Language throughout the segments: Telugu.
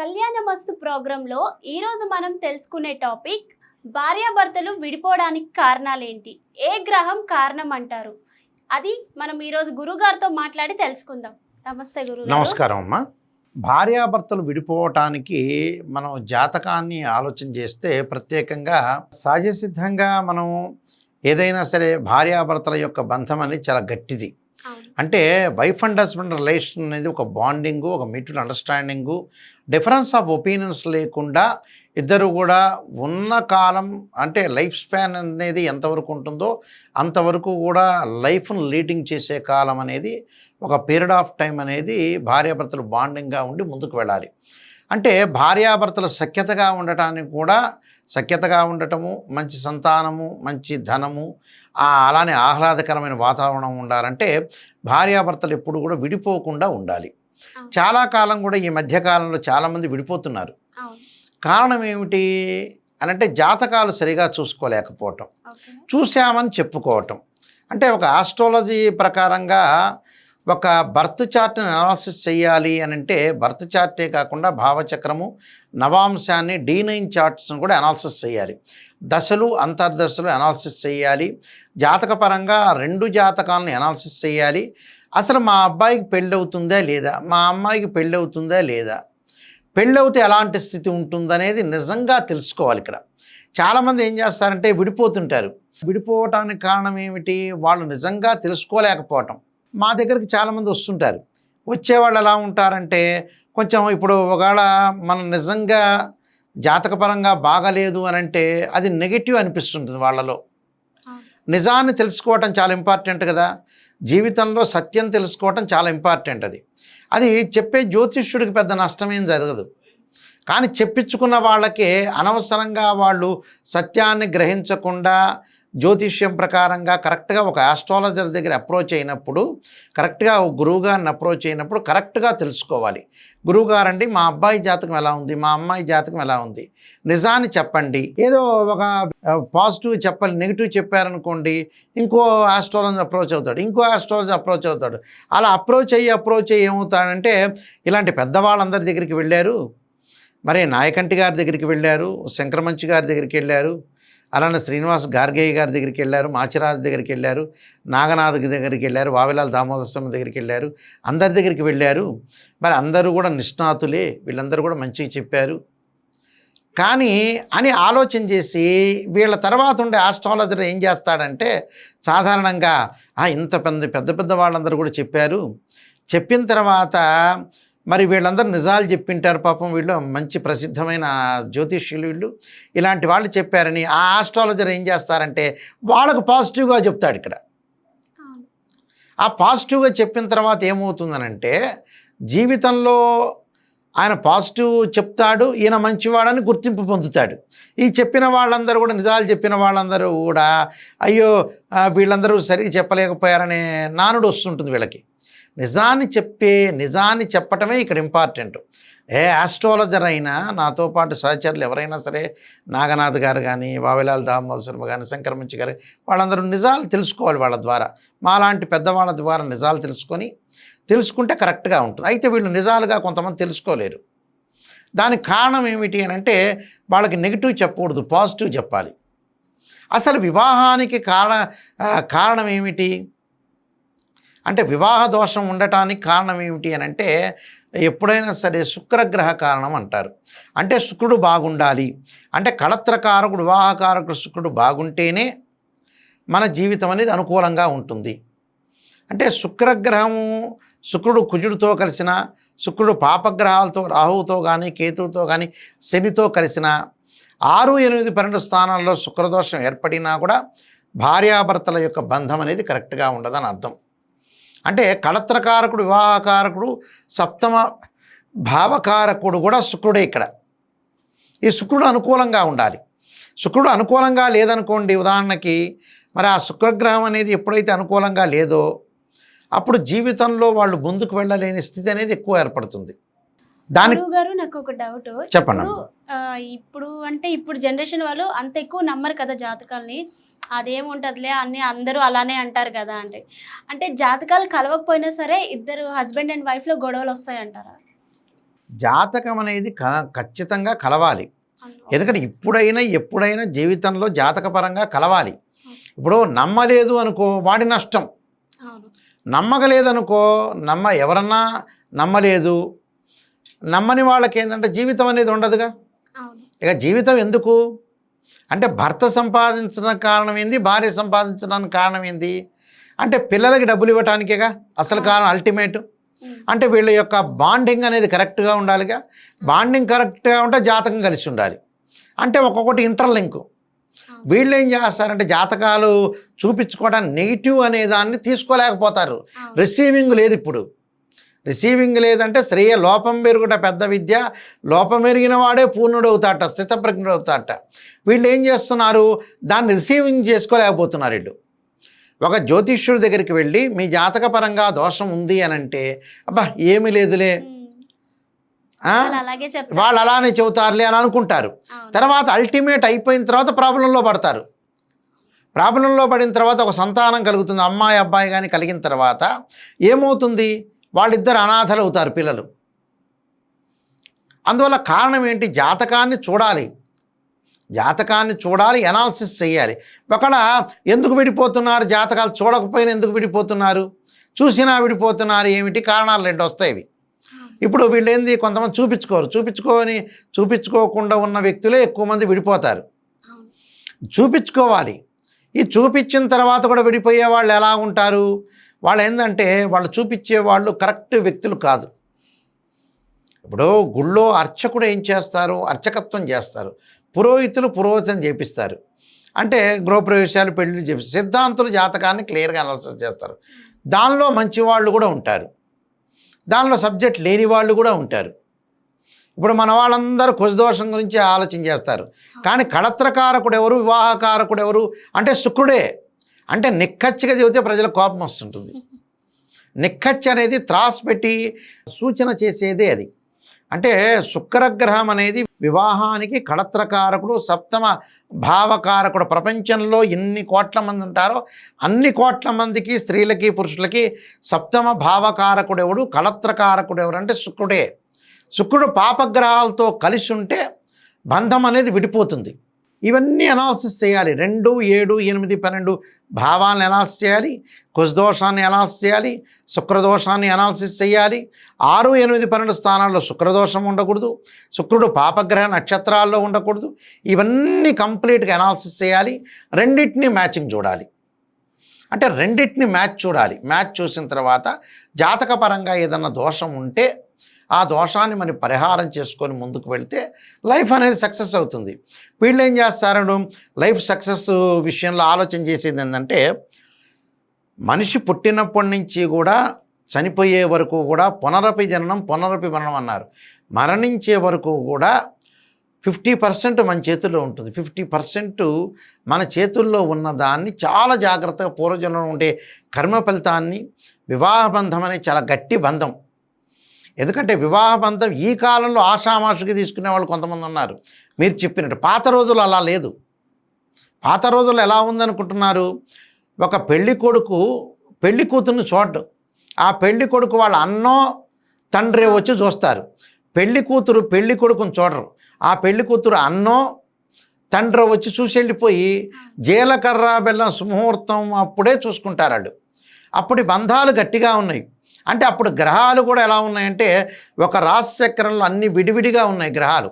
కళ్యాణమస్తు ప్రోగ్రాంలో ఈరోజు మనం తెలుసుకునే టాపిక్ భార్యాభర్తలు విడిపోవడానికి కారణాలేంటి, ఏ గ్రహం కారణం అంటారు, అది మనం ఈరోజు గురుగారితో మాట్లాడి తెలుసుకుందాం. నమస్తే గురుగారు. నమస్కారం అమ్మా. భార్యాభర్తలు విడిపోవటానికి మనం జాతకాన్ని ఆలోచన చేస్తే ప్రత్యేకంగా సహజసిద్ధంగా మనం ఏదైనా సరే భార్యాభర్తల యొక్క బంధం అనేది చాలా గట్టిది. అంటే వైఫ్ అండ్ హస్బెండ్ రిలేషన్ అనేది ఒక బాండింగు, ఒక mutual understanding, difference of opinions లేకుండా ఇద్దరు కూడా ఉన్న కాలం, అంటే లైఫ్ స్పాన్ అనేది ఎంతవరకు ఉంటుందో అంతవరకు కూడా లైఫ్ను లీడింగ్ చేసే కాలం అనేది ఒక పీరియడ్ ఆఫ్ టైం అనేది భార్యాభర్తలు బాండింగ్గా ఉండి ముందుకు వెళ్ళాలి. అంటే భార్యాభర్తలు సఖ్యతగా ఉండటానికి కూడా సఖ్యతగా ఉండటము, మంచి సంతానము, మంచి ధనము, అలానే ఆహ్లాదకరమైన వాతావరణం ఉండాలంటే భార్యాభర్తలు ఎప్పుడు కూడా విడిపోకుండా ఉండాలి. చాలా కాలం కూడా ఈ మధ్యకాలంలో చాలామంది విడిపోతున్నారు. కారణం ఏమిటి అని అంటే జాతకాలు సరిగా చూసుకోలేకపోవటం, చూసామని చెప్పుకోవటం. అంటే ఒక ఆస్ట్రాలజీ ప్రకారంగా ఒక బర్త్ చార్ట్ని అనాలిసిస్ చేయాలి అని అంటే బర్త్ చార్టే కాకుండా భావచక్రము, నవాంశాన్ని, D9 చార్ట్స్ని కూడా అనాలిసిస్ చేయాలి. దశలు, అంతర్దశలు అనాలిసిస్ చేయాలి. జాతకపరంగా 2 జాతకాలను అనాలిసిస్ చేయాలి. అసలు మా అబ్బాయికి పెళ్ళవుతుందా లేదా, మా అమ్మాయికి పెళ్ళవుతుందా లేదా, పెళ్ళవుతే ఎలాంటి స్థితి ఉంటుందనేది నిజంగా తెలుసుకోవాలి. ఇక్కడ చాలామంది ఏం చేస్తారంటే విడిపోతుంటారు. విడిపోవటానికి కారణం ఏమిటి, వాళ్ళు నిజంగా తెలుసుకోలేకపోవటం. మా దగ్గరికి చాలామంది వస్తుంటారు. వచ్చేవాళ్ళు ఎలా ఉంటారంటే కొంచెం ఇప్పుడు ఒకవేళ మనం నిజంగా జాతకపరంగా బాగలేదు అని అంటే అది నెగిటివ్ అనిపిస్తుంటుంది వాళ్ళలో. నిజాన్ని తెలుసుకోవటం చాలా ఇంపార్టెంట్ కదా, జీవితంలో సత్యం తెలుసుకోవటం చాలా ఇంపార్టెంట్. అది చెప్పే జ్యోతిష్యుడికి పెద్ద నష్టమేం జరగదు. కానీ చెప్పించుకున్న వాళ్ళకే అనవసరంగా వాళ్ళు సత్యాన్ని గ్రహించకుండా జ్యోతిష్యం ప్రకారంగా కరెక్ట్గా ఒక ఆస్ట్రాలజర్ దగ్గర అప్రోచ్ అయినప్పుడు, కరెక్ట్గా ఒక గురువుగారిని అప్రోచ్ అయినప్పుడు కరెక్ట్గా తెలుసుకోవాలి. గురువుగారండి మా అబ్బాయి జాతకం ఎలా ఉంది, మా అమ్మాయి జాతకం ఎలా ఉంది, నిజాన్ని చెప్పండి. ఏదో ఒక పాజిటివ్ చెప్పాలి, నెగిటివ్ చెప్పారనుకోండి ఇంకో ఆస్ట్రాలజర్ అప్రోచ్ అవుతాడు, ఇంకో ఆస్ట్రాలజర్ అప్రోచ్ అవుతాడు. అలా అప్రోచ్ అయ్యి ఏమవుతాడంటే ఇలాంటి పెద్దవాళ్ళందరి దగ్గరికి వెళ్ళారు, మరి నాయకంటి గారి దగ్గరికి వెళ్ళారు, శంకరమంచి గారి దగ్గరికి వెళ్ళారు, అలానే శ్రీనివాస్ గార్గేయ గారి దగ్గరికి వెళ్ళారు, మాచిరాజు దగ్గరికి వెళ్ళారు, నాగనాథ్ దగ్గరికి వెళ్ళారు, వావిలాల దామోదర స్వామి దగ్గరికి వెళ్ళారు, అందరి దగ్గరికి వెళ్ళారు. మరి అందరూ కూడా నిష్ణాతులే, వీళ్ళందరూ కూడా మంచిగా చెప్పారు. కానీ అని ఆలోచన చేసి వీళ్ళ తర్వాత ఉండే ఆస్ట్రాలజర్ ఏం చేస్తాడంటే సాధారణంగా ఇంత పెద్ద వాళ్ళందరూ కూడా చెప్పారు, చెప్పిన తర్వాత మరి వీళ్ళందరూ నిజాలు చెప్పింటారు, పాపం వీళ్ళు మంచి ప్రసిద్ధమైన జ్యోతిష్యులు, వీళ్ళు ఇలాంటి వాళ్ళు చెప్పారని ఆ ఆస్ట్రాలజర్ ఏం చేస్తారంటే వాళ్ళకు పాజిటివ్గా చెప్తాడు. ఇక్కడ ఆ పాజిటివ్గా చెప్పిన తర్వాత ఏమవుతుందనంటే జీవితంలో ఆయన పాజిటివ్ చెప్తాడు, ఈయన మంచివాడని గుర్తింపు పొందుతాడు. ఈ చెప్పిన వాళ్ళందరూ కూడా, నిజాలు చెప్పిన వాళ్ళందరూ కూడా అయ్యో వీళ్ళందరూ సరిగ్గా చెప్పలేకపోయారనే నానుడు వస్తుంటుంది వీళ్ళకి. నిజాన్ని చెప్పటమే ఇక్కడ ఇంపార్టెంట్. ఏ ఆస్ట్రాలజర్ అయినా, నాతో పాటు సహచరులు ఎవరైనా సరే, నాగనాథ్ గారు కానీ, వావిలాల దామోదర శర్మ కానీ, శంకరమంచి గారు, వాళ్ళందరూ నిజాలు తెలుసుకోవాలి. వాళ్ళ ద్వారా, మాలాంటి పెద్దవాళ్ళ ద్వారా నిజాలు తెలుసుకుంటే కరెక్ట్గా ఉంటుంది. అయితే వీళ్ళు నిజాలుగా కొంతమంది తెలుసుకోలేరు. దానికి కారణం ఏమిటి అని అంటే వాళ్ళకి నెగిటివ్ చెప్పకూడదు, పాజిటివ్ చెప్పాలి. అసలు వివాహానికి కారణం ఏమిటి అంటే వివాహ దోషం ఉండటానికి కారణం ఏమిటి అని అంటే ఎప్పుడైనా సరే శుక్రగ్రహ కారణం అంటారు. అంటే శుక్రుడు బాగుండాలి, అంటే కళత్రకారకుడు, వివాహకారకుడు శుక్రుడు బాగుంటేనే మన జీవితం అనేది అనుకూలంగా ఉంటుంది. అంటే శుక్రగ్రహము, శుక్రుడు కుజుడితో కలిసిన, శుక్రుడు పాపగ్రహాలతో రాహువుతో కానీ, కేతువుతో కానీ, శనితో కలిసిన 6, 8, 12 స్థానాల్లో శుక్రదోషం ఏర్పడినా కూడా భార్యాభర్తల యొక్క బంధం అనేది కరెక్ట్గా ఉండదని అర్థం. అంటే కళత్రకారకుడు, వివాహకారకుడు, సప్తమ భావకారకుడు కూడా శుక్రుడే. ఇక్కడ ఈ శుక్రుడు అనుకూలంగా ఉండాలి. శుక్రుడు అనుకూలంగా లేదనుకోండి, ఉదాహరణకి మరి ఆ శుక్రగ్రహం అనేది ఎప్పుడైతే అనుకూలంగా లేదో అప్పుడు జీవితంలో వాళ్ళు ముందుకు వెళ్ళలేని స్థితి అనేది ఎక్కువ ఏర్పడుతుంది. గారు నాకు ఒక డౌట్, చెప్పండి. ఇప్పుడు జనరేషన్ వాళ్ళు అంత ఎక్కువ నమ్మరు కదా జాతకాలని. అదేముంటదిలే అన్ని అందరూ అలానే అంటారు కదా. అంటే జాతకాలు కలవకపోయినా సరే ఇద్దరు హస్బెండ్ అండ్ వైఫ్లో గొడవలు వస్తాయంటారా? జాతకం అనేది ఖచ్చితంగా కలవాలి. ఎందుకంటే ఇప్పుడైనా ఎప్పుడైనా జీవితంలో జాతకపరంగా కలవాలి. ఇప్పుడు నమ్మలేదు అనుకో వాడి నష్టం, నమ్మకలేదనుకో ఎవరన్నా నమ్మలేదు, నమ్మని వాళ్ళకి ఏంటంటే జీవితం అనేది ఉండదుగా. ఇక జీవితం ఎందుకు అంటే భర్త సంపాదించడానికి కారణం ఏంది, భార్య సంపాదించడానికి కారణం ఏంది అంటే పిల్లలకి డబ్బులు ఇవ్వటానికేగా అసలు కారణం, అల్టిమేట్. అంటే వీళ్ళ యొక్క బాండింగ్ అనేది కరెక్ట్గా ఉండాలిగా. బాండింగ్ కరెక్ట్గా ఉంటే జాతకం కలిసి ఉండాలి. అంటే ఒక్కొక్కటి ఇంటర్లింక్. వీళ్ళు ఏం చేస్తారంటే జాతకాలు చూపించుకోవడానికి నెగిటివ్ అనే దాన్ని తీసుకోలేకపోతారు. రిసీవింగ్ లేదు. ఇప్పుడు రిసీవింగ్ లేదంటే శ్రేయ లోపం పెరుగుట పెద్ద విద్య, లోపం ఎరిగిన వాడే పూర్ణుడు అవుతాట, స్థితప్రజ్ఞుడు అవుతాట. వీళ్ళు ఏం చేస్తున్నారు, దాన్ని రిసీవింగ్ చేసుకోలేకపోతున్నారు. వీళ్ళు ఒక జ్యోతిష్యుడి దగ్గరికి వెళ్ళి మీ జాతకపరంగా దోషం ఉంది అని అంటే అబ్బా ఏమీ లేదులే, వాళ్ళు అలానే చెబుతారులే అని అనుకుంటారు. తర్వాత అల్టిమేట్ అయిపోయిన తర్వాత ప్రాబ్లంలో పడతారు. ప్రాబ్లంలో పడిన తర్వాత ఒక సంతానం కలుగుతుంది, అమ్మాయి అబ్బాయి కానీ కలిగిన తర్వాత ఏమవుతుంది, వాళ్ళిద్దరు అనాథలు అవుతారు పిల్లలు. అందువల్ల కారణం ఏంటి, జాతకాన్ని చూడాలి, జాతకాన్ని చూడాలి, ఎనాలిసిస్ చేయాలి. ఒకవేళ ఎందుకు విడిపోతున్నారు, జాతకాలు చూడకపోయినా ఎందుకు విడిపోతున్నారు, చూసినా విడిపోతున్నారు, ఏమిటి కారణాలు రెండు వస్తాయి. ఇప్పుడు వీళ్ళు ఏంది, కొంతమంది చూపించుకోకుండా ఉన్న వ్యక్తులే ఎక్కువ మంది విడిపోతారు. చూపించుకోవాలి. ఈ చూపించిన తర్వాత కూడా విడిపోయే వాళ్ళు ఎలా ఉంటారు, వాళ్ళు ఏంటంటే వాళ్ళు చూపించే వాళ్ళు కరెక్ట్ వ్యక్తులు కాదు. ఇప్పుడు గుళ్ళో అర్చకుడు ఏం చేస్తారు, అర్చకత్వం చేస్తారు, పురోహితం చేపిస్తారు. అంటే గృహప్రవేశాలు పెళ్ళిళ్ళు చేపిస్తారు. సిద్ధాంతులు జాతకాన్ని క్లియర్గా అనాలిసిస్ చేస్తారు. దానిలో మంచి వాళ్ళు కూడా ఉంటారు, దానిలో సబ్జెక్ట్ లేని వాళ్ళు కూడా ఉంటారు. ఇప్పుడు మన వాళ్ళందరూ కుజదోషం గురించి ఆలోచన చేస్తారు, కానీ కళత్రకారకుడు ఎవరు, వివాహకారకుడు ఎవరు అంటే శుక్రుడే. అంటే నిక్కచ్చిగా చెబితే ప్రజలకు కోపం వస్తుంటుంది. నిక్కచ్చి అనేది త్రాస్ పెట్టి సూచన చేసేదే అది. అంటే శుక్రగ్రహం అనేది వివాహానికి కళత్రకారకుడు, సప్తమ భావకారకుడు. ప్రపంచంలో ఎన్ని కోట్ల మంది ఉంటారో అన్ని కోట్ల మందికి, స్త్రీలకి పురుషులకి సప్తమ భావకారకుడు ఎవడు, కళత్రకారకుడు ఎవరు అంటే శుక్రుడే. శుక్రుడు పాపగ్రహాలతో కలిసి ఉంటే బంధం అనేది విడిపోతుంది. ఇవన్నీ అనాలిసిస్ చేయాలి. 2, 7, 8, 12 భావాలను అనాలిసిస్ చేయాలి, కుజదోషాన్ని అనాలిసిస్ చేయాలి, శుక్రదోషాన్ని అనాలిసిస్ చేయాలి. 6, 8, 12 స్థానాల్లో శుక్రదోషం ఉండకూడదు, శుక్రుడు పాపగ్రహ నక్షత్రాల్లో ఉండకూడదు. ఇవన్నీ కంప్లీట్గా అనాలిసిస్ చేయాలి. రెండింటినీ మ్యాచింగ్ చూడాలి. అంటే రెండింటిని మ్యాచ్ చూడాలి. మ్యాచ్ చూసిన తర్వాత జాతకపరంగా ఏదన్నా దోషం ఉంటే ఆ దోషాన్ని మనం పరిహారం చేసుకొని ముందుకు వెళ్తే లైఫ్ అనేది సక్సెస్ అవుతుంది. వీళ్ళు ఏం చేస్తారు, లైఫ్ సక్సెస్ విషయంలో ఆలోచన చేసేది ఏంటంటే మనిషి పుట్టినప్పటి నుంచి కూడా చనిపోయే వరకు కూడా పునరపి జననం పునరపి మరణం అన్నారు. మరణించే వరకు కూడా 50% మన చేతుల్లో ఉంటుంది. 50% మన చేతుల్లో ఉన్నదాన్ని చాలా జాగ్రత్తగా పూర్వజన్మలో ఉండే కర్మ ఫలితాన్ని, వివాహ బంధం అనేది చాలా గట్టి బంధం. ఎందుకంటే వివాహ బంధం ఈ కాలంలో ఆషామాషికి తీసుకునే వాళ్ళు కొంతమంది ఉన్నారు. మీరు చెప్పినట్టు పాత రోజులు అలా లేదు. పాత రోజుల్లో ఎలా ఉందనుకుంటున్నారు, ఒక పెళ్లి కొడుకు పెళ్లి కూతుర్ని చూడడం, ఆ పెళ్లి కొడుకు వాళ్ళ అన్నో తండ్రి వచ్చి చూస్తారు. పెళ్లి కూతురు పెళ్లి కొడుకుని చూడరు, ఆ పెళ్లి కూతురు అన్నో తండ్రి వచ్చి చూసి వెళ్ళిపోయి జీలకర్ర బెల్లం సుముహూర్తం అప్పుడే చూసుకుంటారు వాళ్ళు. అప్పుడు బంధాలు గట్టిగా ఉన్నాయి. అంటే అప్పుడు గ్రహాలు కూడా ఎలా ఉన్నాయంటే ఒక రాశి చక్రంలో అన్ని విడివిడిగా ఉన్నాయి గ్రహాలు.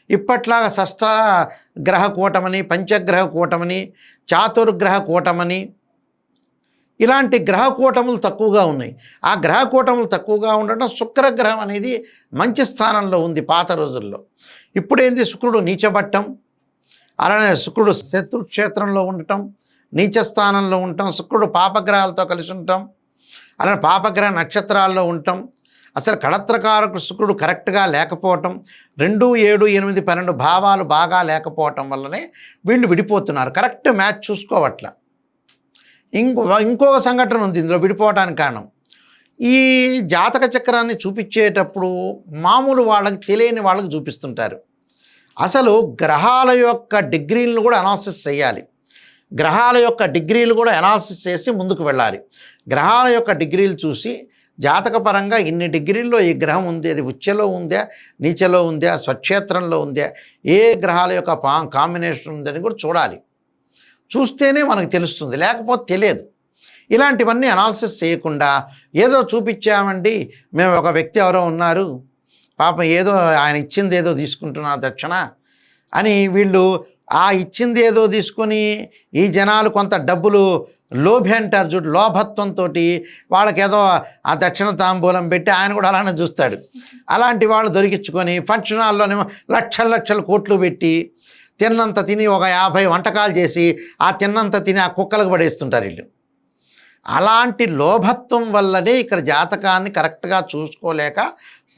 ఇప్పట్లాగా షష్ఠ గ్రహ కూటమని, పంచగ్రహ కూటమని, చాతుర్గ్రహ కూటమని ఇలాంటి గ్రహ కూటములు తక్కువగా ఉన్నాయి. ఆ గ్రహ కూటములు తక్కువగా ఉండటం శుక్రగ్రహం అనేది మంచి స్థానంలో ఉంది పాత రోజుల్లో. ఇప్పుడు ఏంది, శుక్రుడు నీచబట్టం, అలానే శుక్రుడు శత్రుక్షేత్రంలో ఉండటం, నీచ స్థానంలో ఉండటం, శుక్రుడు పాపగ్రహాలతో కలిసి ఉండటం, అలానే పాపగ్రహ నక్షత్రాల్లో ఉండటం, అసలు కళత్రకారకుడు శుక్రుడు కరెక్ట్గా లేకపోవటం, 2, 7, 8, 12 భావాలు బాగా లేకపోవటం వల్లనే వీళ్ళు విడిపోతున్నారు. Correct match చూసుకోవట్ల. ఇంకొక సంఘటన ఉంది ఇందులో విడిపోవటానికి కారణం. ఈ జాతక చక్రాన్ని చూపించేటప్పుడు మామూలు వాళ్ళకి తెలియని వాళ్ళకి చూపిస్తుంటారు. అసలు గ్రహాల యొక్క డిగ్రీలను కూడా అనాలిసిస్ చేయాలి. గ్రహాల యొక్క డిగ్రీలు కూడా అనాలిసిస్ చేసి ముందుకు వెళ్ళాలి. గ్రహాల యొక్క డిగ్రీలు చూసి జాతకపరంగా ఇన్ని డిగ్రీల్లో ఈ గ్రహం ఉంది, అది ఉచ్చలో ఉందా, నీచలో ఉందా, స్వక్షేత్రంలో ఉందా, ఏ గ్రహాల యొక్క కాంబినేషన్ ఉందని కూడా చూడాలి. చూస్తేనే మనకు తెలుస్తుంది, లేకపోతే తెలియదు. ఇలాంటివన్నీ అనాలిసిస్ చేయకుండా ఏదో చూపించామండి, మేము ఒక వ్యక్తి ఎవరో ఉన్నారు, పాపం ఏదో ఆయన ఇచ్చింది ఏదో తీసుకుంటున్నారు దక్షిణ అని వీళ్ళు ఆ ఇచ్చింది ఏదో తీసుకొని ఈ జనాలు కొంత డబ్బులు లోభి అంటారు చూడు, లోభత్వంతో వాళ్ళకేదో ఆ దక్షిణ తాంబూలం పెట్టి ఆయన కూడా అలానే చూస్తాడు. అలాంటి వాళ్ళు దొరికించుకొని ఫంక్షన్ హాల్లోనేమో లక్షల కోట్లు పెట్టి తిన్నంత తిని ఒక 50 వంటకాలు చేసి ఆ తిన్నంత తిని ఆ కుక్కలకు పడేస్తుంటారు వీళ్ళు. అలాంటి లోభత్వం వల్లనే ఇక్కడ జాతకాన్ని కరెక్ట్గా చూసుకోలేక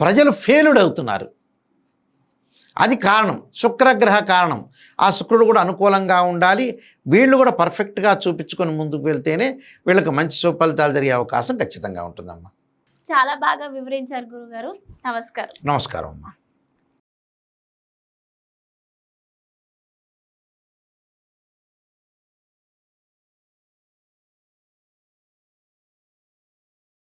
ప్రజలు ఫెయిల్డ్ అవుతున్నారు. అది కారణం, శుక్రగ్రహ కారణం. ఆ శుక్రుడు కూడా అనుకూలంగా ఉండాలి, వీళ్ళు కూడా పర్ఫెక్ట్గా చూపించుకొని ముందుకు వెళ్తేనే వీళ్ళకి మంచి సుఫలితాలు జరిగే అవకాశం ఖచ్చితంగా ఉంటుందమ్మా. చాలా బాగా వివరించారు గురుగారు. నమస్కారం. నమస్కారం అమ్మా.